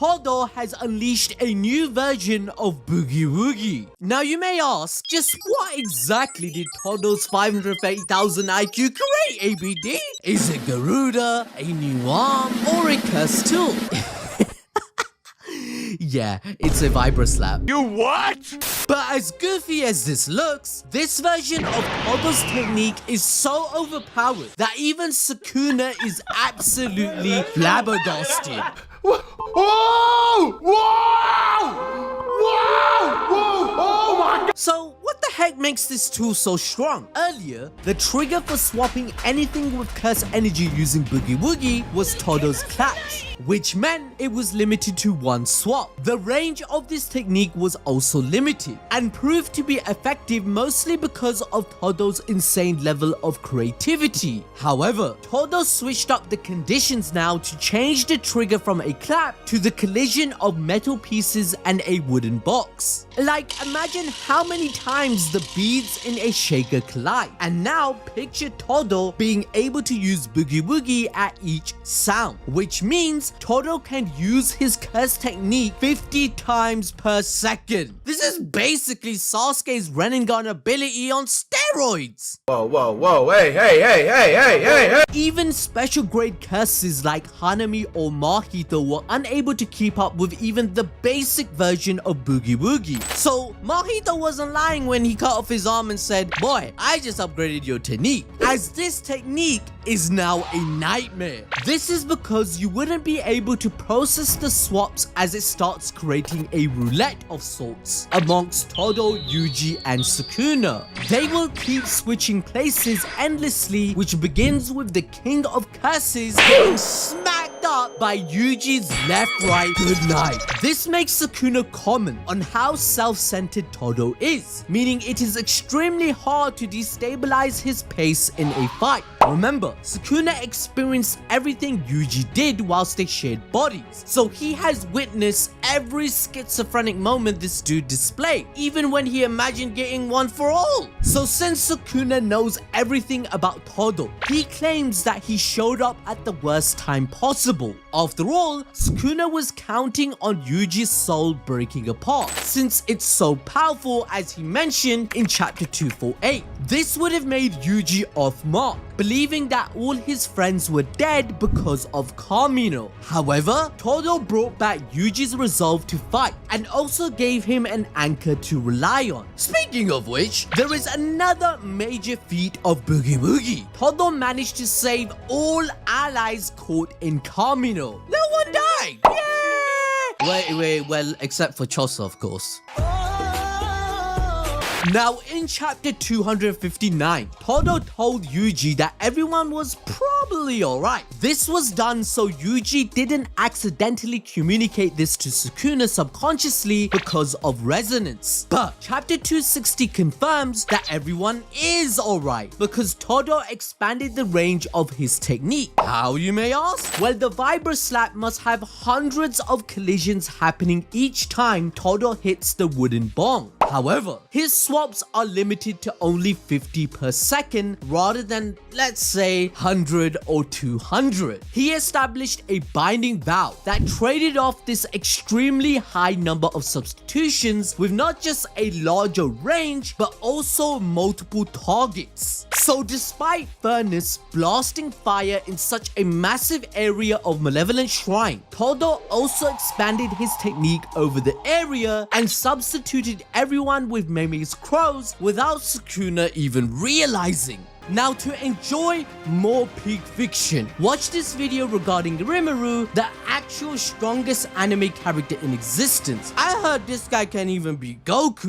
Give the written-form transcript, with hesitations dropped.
Todo has unleashed a new version of Boogie Woogie. Now you may ask, just what exactly did Todo's 530,000 IQ create, ABD? Is it Garuda, a new arm, or a cursed tool? Yeah, it's a vibra slap. You what? But as goofy as this looks, this version of Todo's technique is so overpowered that even Sukuna is absolutely flabbergasted. Whoa! Whoa! Whoa! Whoa! Oh my God! So, what the heck makes this tool so strong? Earlier, the trigger for swapping anything with curse energy using Boogie Woogie was Todo's clutch, which meant it was limited to one swap. The range of this technique was also limited and proved to be effective mostly because of Todo's insane level of creativity. However, Todo switched up the conditions now to change the trigger from a clap to the collision of metal pieces and a wooden box. Like, imagine how many times the beads in a shaker collide. And now picture Todo being able to use Boogie Woogie at each sound, which means Todo can use his curse technique 50 times per second. This is basically Sasuke's Rinnegan ability on steroids. Whoa, hey. Even special grade curses like Hanami or Mahito were unable to keep up with even the basic version of Boogie Woogie. So Mahito wasn't lying when he cut off his arm and said, "Boy, I just upgraded your technique," as this technique is now a nightmare. This is because you wouldn't be able to process the swaps as it starts creating a roulette of sorts amongst Todo, Yuji and Sukuna. They will keep switching places endlessly, which begins with the king of curses getting smacked up by Yuji's left-right goodnight. This makes Sukuna comment on how self-centered Todo is, meaning it is extremely hard to destabilize his pace in a fight. Remember, Sukuna experienced everything Yuji did whilst they shared bodies, so he has witnessed every schizophrenic moment this dude displayed, even when he imagined getting one for all. So since Sukuna knows everything about Todo, he claims that he showed up at the worst time possible. After all, Sukuna was counting on Yuji's soul breaking apart, since it's so powerful as he mentioned in chapter 248. This would have made Yuji off mark, believing that all his friends were dead because of Kamino. However, Todo brought back Yuji's resolve to fight and also gave him an anchor to rely on. Speaking of which, there is another major feat of Boogie Woogie. Todo managed to save all allies caught in Kamino. No one died! Yay! Well, except for Choso, of course. Now, in chapter 259, Todo told Yuji that everyone was probably alright. This was done so Yuji didn't accidentally communicate this to Sukuna subconsciously because of resonance. But chapter 260 confirms that everyone is alright because Todo expanded the range of his technique. How, you may ask? Well, the vibra slap must have hundreds of collisions happening each time Todo hits the wooden bong. However, his swaps are limited to only 50 per second rather than, let's say, 100 or 200. He established a binding vow that traded off this extremely high number of substitutions with not just a larger range but also multiple targets. So despite Furnace blasting fire in such a massive area of Malevolent Shrine, Todo also expanded his technique over the area and substituted everyone with Meme's crows without Sukuna even realizing. Now, to enjoy more peak fiction, watch this video regarding Rimuru, the actual strongest anime character in existence. I heard this guy can even beat Goku.